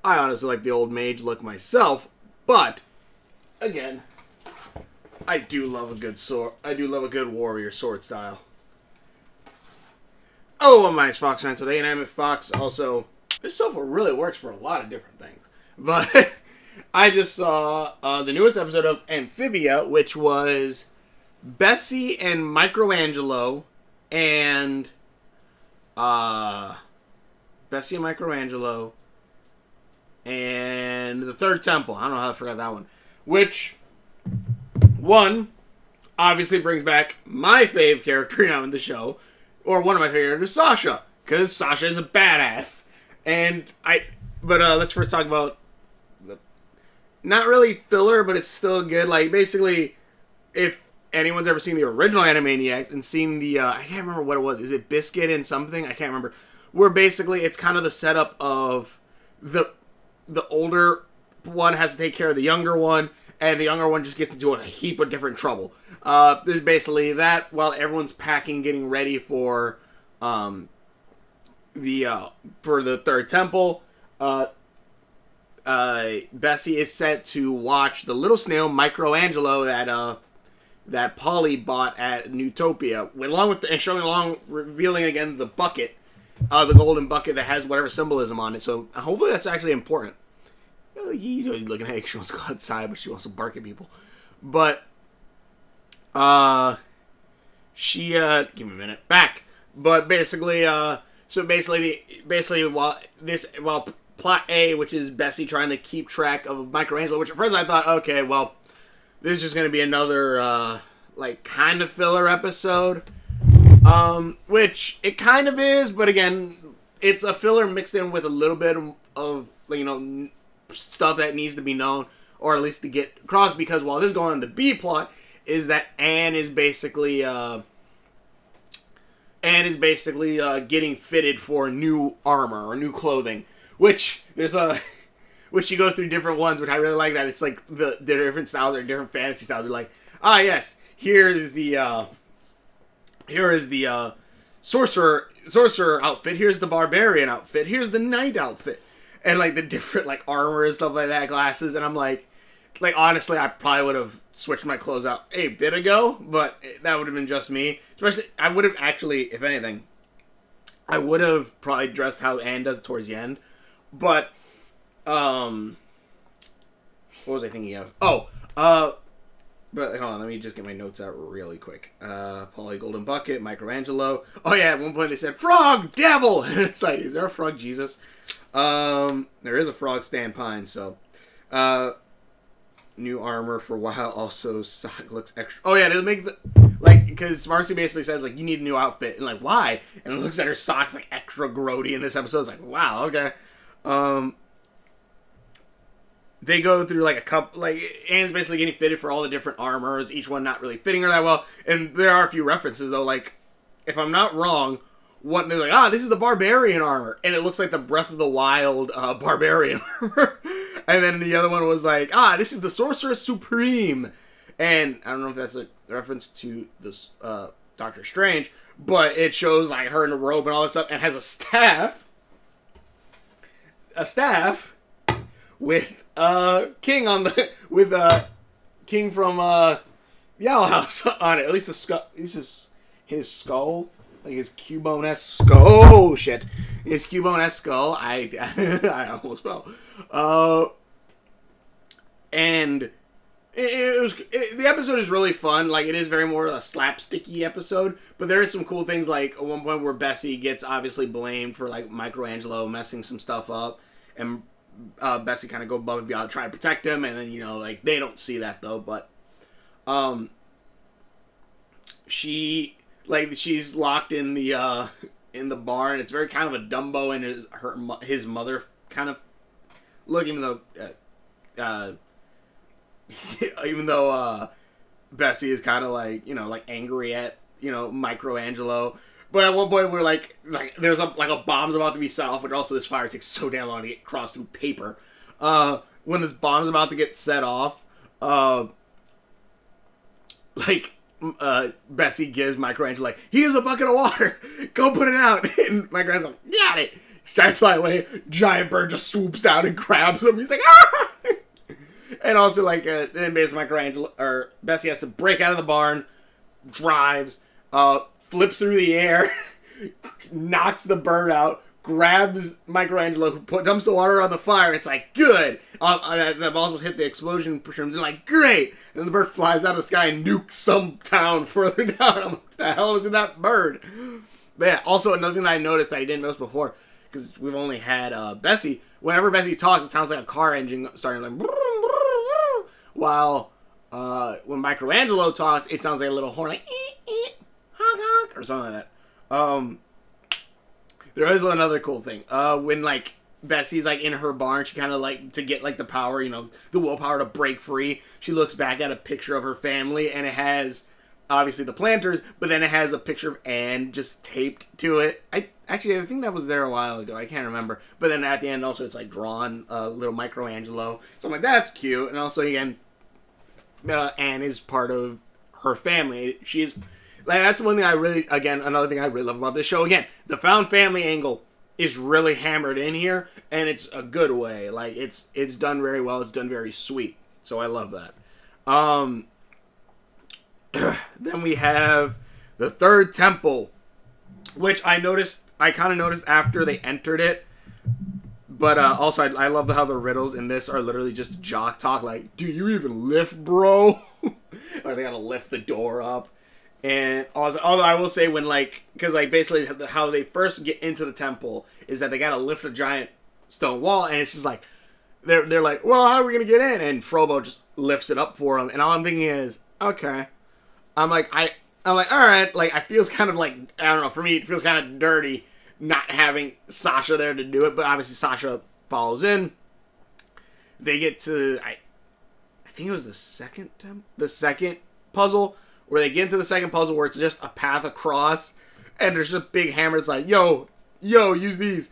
I honestly like the old mage look myself, but again, I do love a good sword. I do love a good warrior sword style. Oh, my name's Fox today, and I'm at Fox. Also, this sofa really works for a lot of different things. But I just saw the newest episode of Amphibia, which was Bessie and Microangelo, and Bessie and Microangelo, and the Third Temple. I don't know how I forgot that one. Which one obviously brings back my fave character now in the show. Or one of my favorite characters, Sasha, because Sasha is a badass. But let's first talk about not really filler, but it's still good. Like, basically, if anyone's ever seen the original Animaniacs and seen the, I can't remember what it was. Is it Biscuit and something? I can't remember. Where basically it's kind of the setup of the older one has to take care of the younger one, and the younger one just gets into a heap of different trouble. There's basically that while everyone's packing, getting ready for the Third Temple. Bessie is set to watch the little snail Microangelo that Polly bought at Newtopia, revealing again the bucket, the golden bucket that has whatever symbolism on it. So hopefully that's actually important. He's looking at her. She wants to go outside, but she wants to bark at people. But she give me a minute back. But basically, while plot A, which is Bessie trying to keep track of Microangelo, which at first I thought, okay, well, this is just going to be another kind of filler episode, which it kind of is, but again, it's a filler mixed in with a little bit of stuff that needs to be known, or at least to get across, because while this is going on the B plot, is that Anne is basically getting fitted for new armor or new clothing, which she goes through different ones, which I really like that. It's like the different styles or different fantasy styles. They're like, yes, here is the sorcerer outfit, here's the barbarian outfit, here's the knight outfit. And, the different, armor and stuff like that, glasses. And I'm like, honestly, I probably would have switched my clothes out a bit ago. But that would have been just me. Especially, I would have actually, if anything, I would have probably dressed how Anne does towards the end. But, what was I thinking of? But hold on, let me just get my notes out really quick. Polly Golden Bucket, Microangelo. Oh yeah, at one point they said, Frog! Devil! It's like, is there a frog Jesus? There is a frog Stan Pine, so new armor for while also sock looks extra. Oh yeah, they'll make because Marcy basically says you need a new outfit, and why? And it looks at her socks extra grody in this episode. It's wow, okay. They go through a couple, Anne's basically getting fitted for all the different armors, each one not really fitting her that well, and there are a few references though, if I'm not wrong, they're like, this is the barbarian armor, and it looks like the Breath of the Wild barbarian armor. And then the other one was this is the Sorceress Supreme, and I don't know if that's a reference to this Doctor Strange, but it shows her in a robe and all this stuff, and has a staff with King on King from Yellow House on it. At least the skull. His skull. His Cubone-esque skull. Oh, shit. His Cubone-esque skull. I almost fell. And the episode is really fun. It is very more a slapsticky episode. But there is some cool things, at one point where Bessie gets obviously blamed for, Microangelo messing some stuff up. And Bessie kind of go above and beyond to try to protect him. And then, they don't see that, though. But, she's locked in the barn. It's very kind of a Dumbo and his mother kind of look, even though Bessie is kind of angry at Microangelo. But at one point we're there's a bomb's about to be set off, which also this fire takes so damn long to get across through paper. When this bomb's about to get set off, Bessie gives Microangelo here's a bucket of water, go put it out. And Microangelo's got it. starts flying away. Giant bird just swoops down and grabs him. He's like, ah! And also, like, then basically Microangelo, or Bessie has to break out of the barn, drives, flips through the air, knocks the bird out, grabs Microangelo, who dumps the water on the fire. It's like, good. The balls almost hit the explosion. They're like, great. And then the bird flies out of the sky and nukes some town further down. I'm like, what the hell was in that bird? But yeah, also another thing that I noticed that I didn't notice before, because we've only had Bessie. Whenever Bessie talks, it sounds like a car engine starting like... While when Microangelo talks, it sounds like a little horn, like honk honk or something like that. There is another cool thing. When like Bessie's like in her barn, she kind of like to get like the power, you know, the willpower to break free. She looks back at a picture of her family, and it has obviously the planters, but then it has a picture of Anne just taped to it. I think that was there a while ago. I can't remember. But then at the end also it's like drawn little Microangelo. So I'm like, that's cute. And also again, Anne is part of her family. She is like, that's one thing another thing I really love about this show. Again, the found family angle is really hammered in here, and it's a good way. Like it's done very well. It's done very sweet. So I love that. Then we have the third temple, which I kind of noticed after they entered it. But also, I love how the riddles in this are literally just jock talk. Like, do you even lift, bro? Like, they gotta lift the door up. And also, although I will say when, like, because, like, basically how they first get into the temple is that they gotta lift a giant stone wall. And it's just like, they're like, well, how are we gonna get in? And Frobo just lifts it up for them. And all I'm thinking is, okay. I'm like, all right. Like, it feels kind of like, I don't know, for me, it feels kind of dirty not having Sasha there to do it, but obviously Sasha follows in. They get to, I think it was the second puzzle, where they get into the second puzzle where it's just a path across, and there's just big hammers like, yo, use these.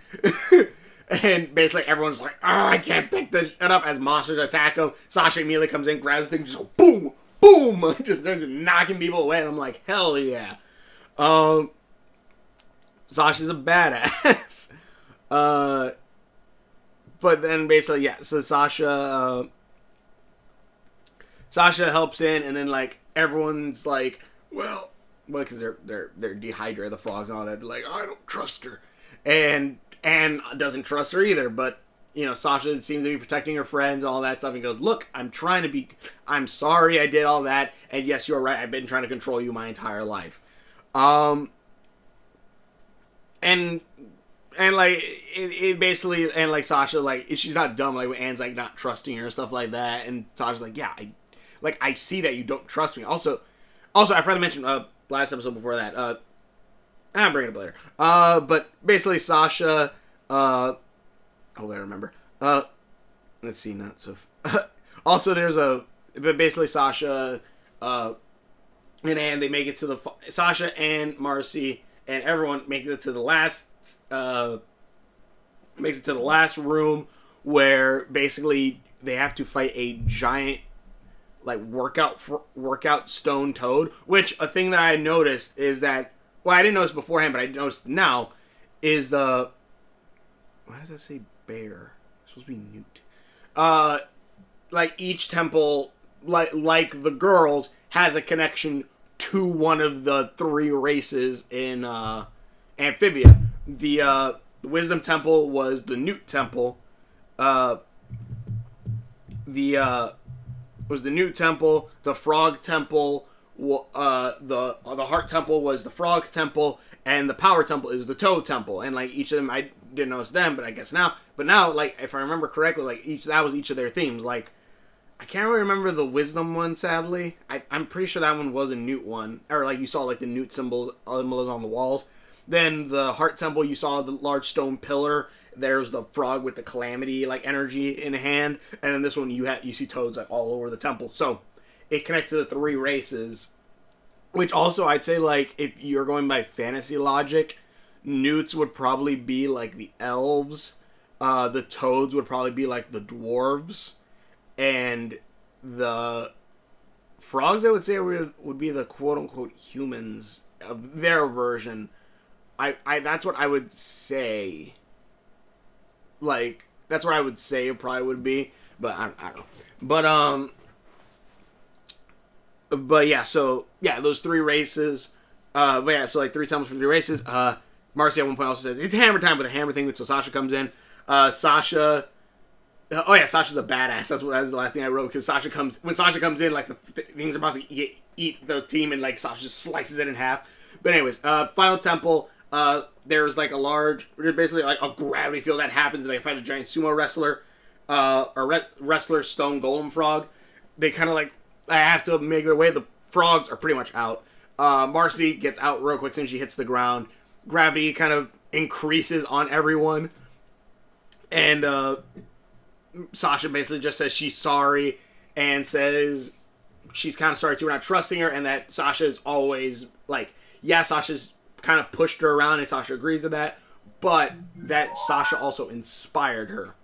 And basically everyone's like, oh, I can't pick this shit up as monsters attack them. Sasha immediately comes in, grabs the thing, just go boom, boom, just starts knocking people away, and I'm like, hell yeah. Sasha's a badass. But then basically, yeah, so Sasha helps in, and then like everyone's like, well, because they're dehydrated, the frogs and all that. They're like, I don't trust her, and doesn't trust her either. But you know, Sasha seems to be protecting her friends and all that stuff. And goes, look, I'm sorry I did all that, and yes, you're right. I've been trying to control you my entire life. And like it basically, and like Sasha, like she's not dumb, like when Anne's like not trusting her and stuff like that, and Sasha's like, yeah, I see that you don't trust me. Also I forgot to mention last episode before that, I'll bring it up later. But basically Sasha, I remember. Let's see, not so. Also, but basically Sasha, and Anne, they make it to Sasha and Marcy. And everyone makes it to the last room, where basically they have to fight a giant like workout stone toad. Which a thing that I noticed is that, well, I didn't notice beforehand, but I noticed now is why does that say bear? It's supposed to be newt. Like each temple, like the girls, has a connection to one of the three races in Amphibia. The Wisdom Temple was the Newt Temple. Was the Newt Temple. The Frog Temple. The Heart Temple was the Frog Temple, and the Power Temple is the Toad Temple. And like each of them, I didn't notice them, but I guess now. But now, like if I remember correctly, like that was each of their themes. Like, I can't really remember the Wisdom one, sadly. I'm pretty sure that one was a Newt one. Or, like, you saw, like, the Newt symbols on the walls. Then the Heart Temple, you saw the large stone pillar. There's the frog with the calamity, like, energy in hand. And then this one, you see toads, like, all over the temple. So, it connects to the three races. Which also, I'd say, like, if you're going by fantasy logic, Newts would probably be, like, the elves. The toads would probably be, like, the dwarves. And the frogs, I would say, would be the quote-unquote humans of their version. I that's what I would say. like, that's what I would say it probably would be. But I don't know. But yeah, so, yeah, those 3 races. But yeah, so like 3 times for 3 races. Marcy at one point also said, it's hammer time with a hammer thing. So Sasha comes in. Sasha... Oh yeah, Sasha's a badass. That was the last thing I wrote, because when Sasha comes in, like the thing's about to eat the team, and like Sasha just slices it in half. But anyways, final temple. There's like basically like a gravity field that happens, and they fight a giant sumo wrestler, wrestler Stone Golem Frog. They kind of like have to make their way. The frogs are pretty much out. Marcy gets out real quick as soon as she hits the ground. Gravity kind of increases on everyone, and Sasha basically just says she's sorry and says she's kind of sorry too, we're not trusting her, and that Sasha's always like, yeah, Sasha's kind of pushed her around, and Sasha agrees to that, but that Sasha also inspired her.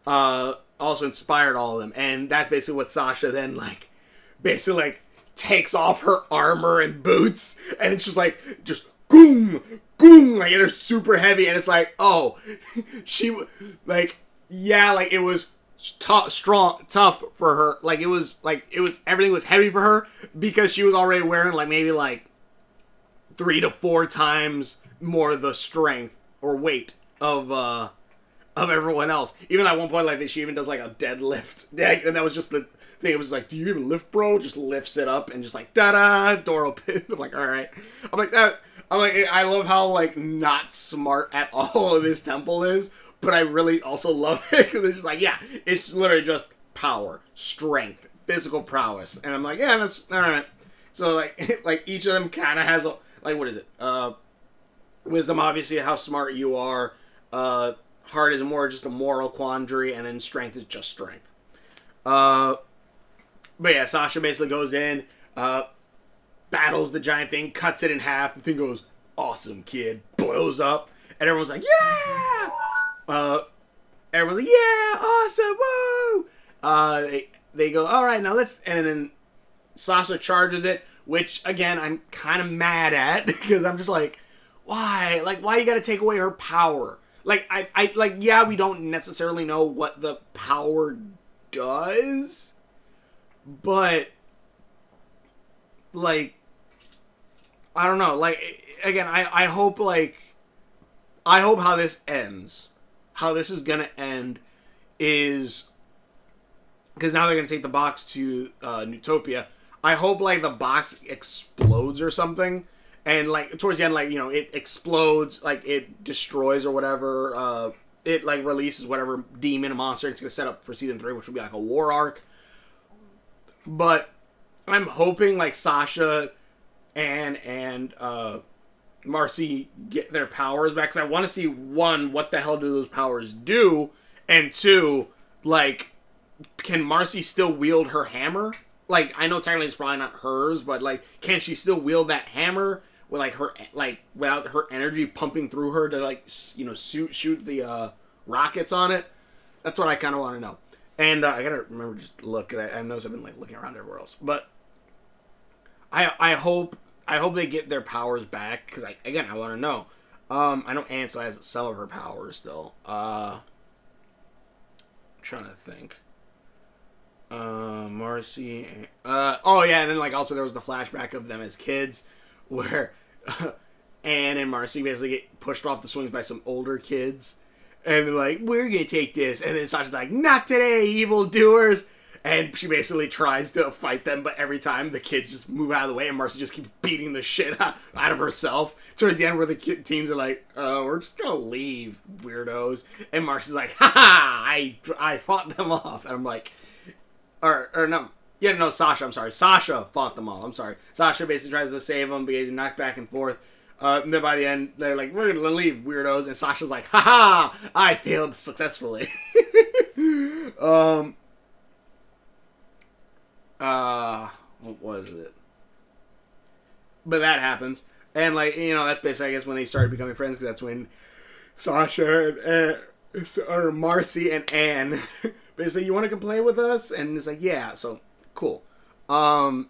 Also inspired all of them, and that's basically what Sasha then like basically like takes off her armor and boots, and it's just like boom, boom, like they're super heavy, and it's like, oh, she like. Yeah, like, it was tough for her. Like, it was, everything was heavy for her because she was already wearing, like, maybe, like, 3 to 4 times more of the strength or weight of everyone else. Even at one point, like, she even does, like, a deadlift. And that was just the thing. It was like, do you even lift, bro? Just lifts it up and just, like, da-da, door opens. I'm like, all right. I love how, like, not smart at all this temple is. But I really also love it because it's just like, yeah, it's literally just power, strength, physical prowess. And I'm like, yeah, that's all right. So, like each of them kind of has, like, what is it? Wisdom, obviously, how smart you are. Heart is more just a moral quandary. And then strength is just strength. But yeah, Sasha basically goes in, battles the giant thing, cuts it in half. The thing goes, awesome, kid. Blows up. And everyone's like, yeah! Everyone's like, yeah, awesome, woo! They go, all right, now let's, and then Sasha charges it, which, again, I'm kind of mad at, because I'm just like, why? Like, why you gotta take away her power? Like, yeah, we don't necessarily know what the power does, but, like, I don't know, like, again, I hope how this ends. How this is going to end is... Because now they're going to take the box to Newtopia. I hope, like, the box explodes or something. And, like, towards the end, like, you know, it explodes. Like, it destroys or whatever. It, like, releases whatever demon or monster it's going to set up for Season 3, which would be, like, a war arc. But I'm hoping, like, Sasha and Marcy get their powers back, because I want to see, 1, what the hell do those powers do, and 2, like, can Marcy still wield her hammer? Like, I know technically it's probably not hers, but, like, can she still wield that hammer with, like, her, like, without her energy pumping through her to, like, you know, shoot the rockets on it? That's what I kind of want to know. And I gotta remember just look. I know I've been, like, looking around everywhere else, but I hope they get their powers back, because, I want to know. I know Ansel has some of her powers still. I'm trying to think. Marcy. Oh, yeah, and then, like, also there was the flashback of them as kids, where Anne and Marcy basically get pushed off the swings by some older kids. And they're like, we're going to take this. And then Sasha's like, not today, evildoers. And she basically tries to fight them, but every time the kids just move out of the way, and Marcy just keeps beating the shit out of herself. Towards the end, where the teens are like, we're just gonna leave, weirdos. And Marcy's like, ha, I fought them off. And I'm like, or no. Yeah, no, Sasha, I'm sorry. Sasha fought them all. I'm sorry. Sasha basically tries to save them, but they knock back and forth. And then by the end, they're like, we're gonna leave, weirdos. And Sasha's like, I failed successfully. What was it? But that happens. And, like, you know, that's basically, I guess, when they started becoming friends, because that's when Sasha or Marcy and Anne basically, you want to come play with us? And it's like, yeah, so, cool. Also,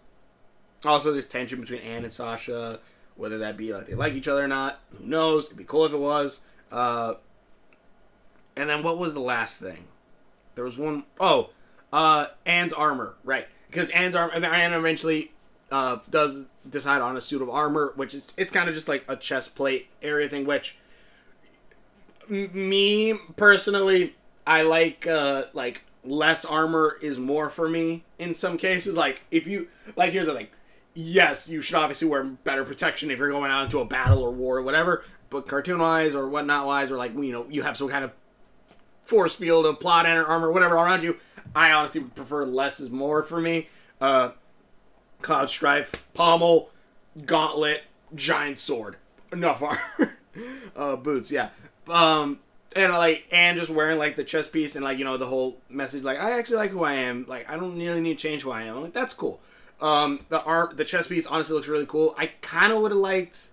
there's tension between Anne and Sasha, whether that be, like, they like each other or not. Who knows? It'd be cool if it was. And And then what was the last thing? There was one. Oh, Anne's armor, right? Because Anne's armor, Anne eventually does decide on a suit of armor, which is it's kind of just like a chest plate area thing. Which me personally, I like less armor is more for me in some cases. Like if you like, here's the thing. Yes, you should obviously wear better protection if you're going out into a battle or war or whatever. But cartoon-wise or whatnot-wise, or like, you know, you have some kind of force field of plot armor, whatever around you, I honestly would prefer less is more for me. Cloud Strife, pommel, gauntlet, giant sword. Enough armor. Boots, yeah. And just wearing like the chest piece and like, you know, the whole message, like, I actually like who I am. Like, I don't really need to change who I am. I'm like, that's cool. The chest piece honestly looks really cool. I kind of would have liked,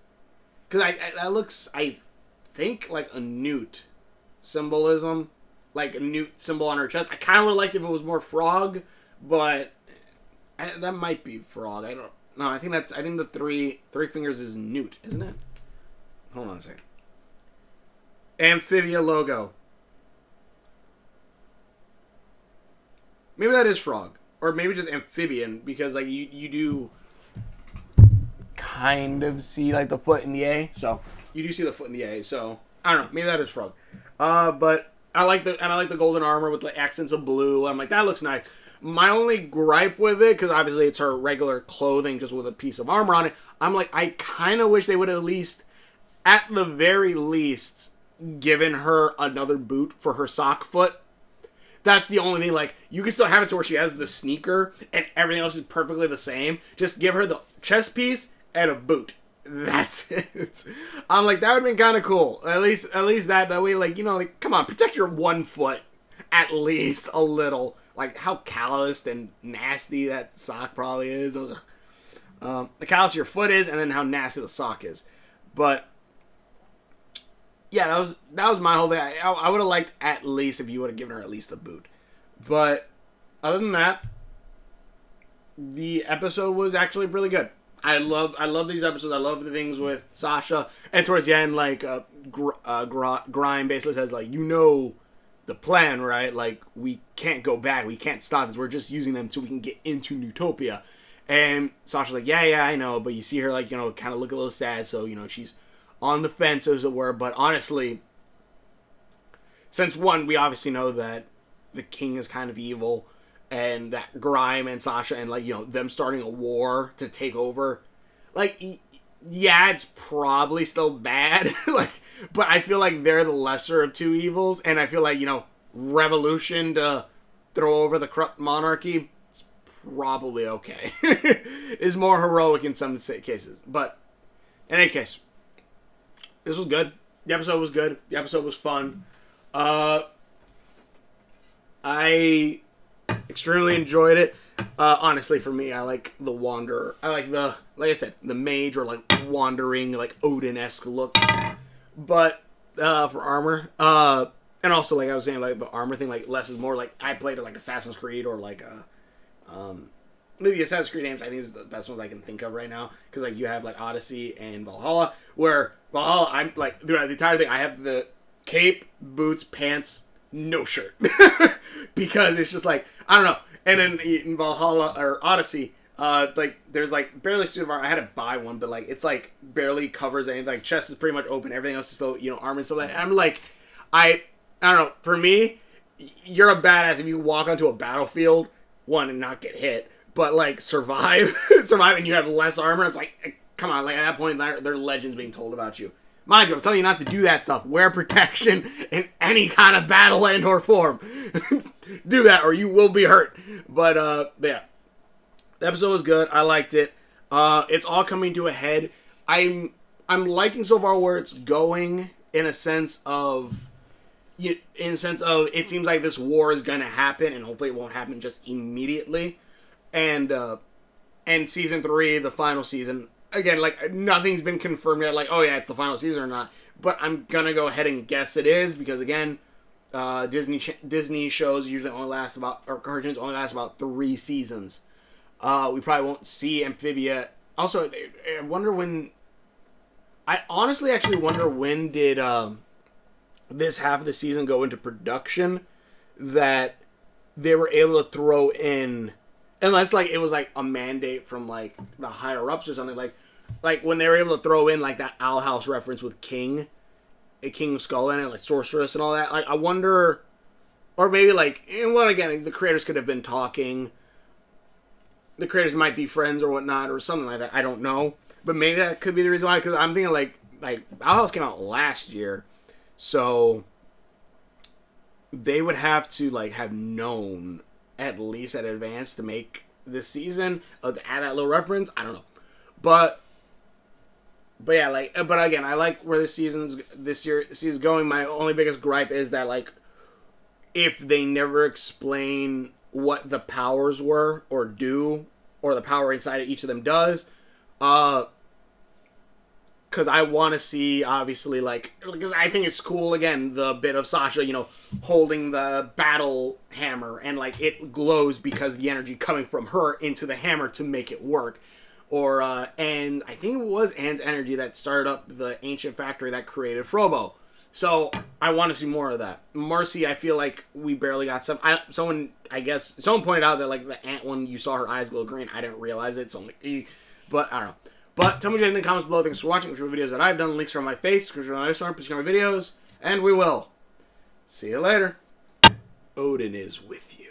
because that looks, I think, like a newt symbolism, like a newt symbol on her chest. I kind of would have liked if it was more frog, but that might be frog. I don't know. I think the three fingers is newt, isn't it? Hold on a second. Amphibia logo. Maybe that is frog. Or maybe just amphibian, because like you do kind of see like the foot in the A. So you do see the foot in the A. So I don't know. Maybe that is frog. But I like the golden armor with like accents of blue. I'm like, that looks nice. My only gripe with it, because obviously it's her regular clothing just with a piece of armor on it. I'm like, I kind of wish they would at the very least, given her another boot for her sock foot. That's the only thing. Like, you can still have it to where she has the sneaker and everything else is perfectly the same. Just give her the chest piece and a boot. That's it. I'm like, that would have been kind of cool. At least that way, like, you know, like, come on, protect your one foot at least a little. Like, how calloused and nasty that sock probably is. The callous your foot is, and then how nasty the sock is. But yeah, that was my whole thing. I would have liked at least if you would have given her at least the boot. But other than that, the episode was actually really good. I love these episodes. I love the things with Sasha. And towards the end, like Grime basically says, like, you know the plan, right? Like, we can't go back. We can't stop this. We're just using them so we can get into Newtopia. And Sasha's like, yeah, I know. But you see her, like, you know, kind of look a little sad. So, you know, she's on the fence, as it were. But honestly, since one, we obviously know that the king is kind of evil, and that Grime and Sasha and, like, you know, them starting a war to take over, like, yeah, it's probably still bad, like, but I feel like they're the lesser of two evils, and I feel like, you know, revolution to throw over the corrupt monarchy is probably okay. Is more heroic in some cases. But in any case, this was good. The episode was good. The episode was fun. I extremely enjoyed it. Honestly, for me, I like the Wanderer. I like like I said, the mage or like wandering, like Odin-esque look. But for armor, and also like I was saying, like the armor thing, like less is more. Like I played it like Assassin's Creed or like maybe Assassin's Creed games. I think is the best ones I can think of right now, because like you have like Odyssey and Valhalla, where Valhalla, I'm like throughout the entire thing, I have the cape, boots, pants, no shirt, because it's just like, I don't know. And then in Valhalla or Odyssey, like there's like barely suit of armor. I had to buy one, but like it's like barely covers anything. Like chest is pretty much open. Everything else is still, you know, armor and stuff like that. I'm like, I don't know. For me, you're a badass if you walk onto a battlefield, one, and not get hit, but like survive, and you have less armor. It's like, come on, like at that point, there are legends being told about you. Mind you, I'm telling you not to do that stuff. Wear protection in any kind of battle and or form. Do that or you will be hurt. But yeah. The episode was good. I liked it. It's all coming to a head. I'm liking so far where it's going in a sense of it seems like this war is going to happen, and hopefully it won't happen just immediately. And season 3, the final season, again, like, nothing's been confirmed yet, like, oh yeah, it's the final season or not. But I'm gonna go ahead and guess it is, because again, Disney shows usually only last about, or cartoons only last about 3 seasons. We probably won't see Amphibia. Also, I wonder when. I honestly actually wonder when did this half of the season go into production that they were able to throw in, unless like it was like a mandate from like the higher ups or something, like when they were able to throw in like that Owl House reference with King Skull in it, like Sorceress and all that. Like I wonder, or maybe like, and well, again, the creators could have been talking. The creators might be friends or whatnot or something like that. I don't know, but maybe that could be the reason why. Because I'm thinking like Owl House came out last year, so they would have to like have known at least in advance to make this season, to add that little reference. I don't know, but yeah, like, but again, I like where this season's going. My only biggest gripe is that like if they never explain what the powers were or do, or the power inside of each of them does, because I want to see, obviously, like, because I think it's cool, again, the bit of Sasha, you know, holding the battle hammer, and, like, it glows because the energy coming from her into the hammer to make it work. Or, and I think it was Anne's energy that started up the ancient factory that created Frobo. So, I want to see more of that. Marcy, I feel like we barely got some. Someone pointed out that, like, the ant one, you saw her eyes glow green. I didn't realize it, so I'm like, but I don't know. But tell me what you think in the comments below. Thanks for watching. For videos that I've done, links are on my face, because you're on my Instagram, please check my videos, and we will see you later. Odin is with you.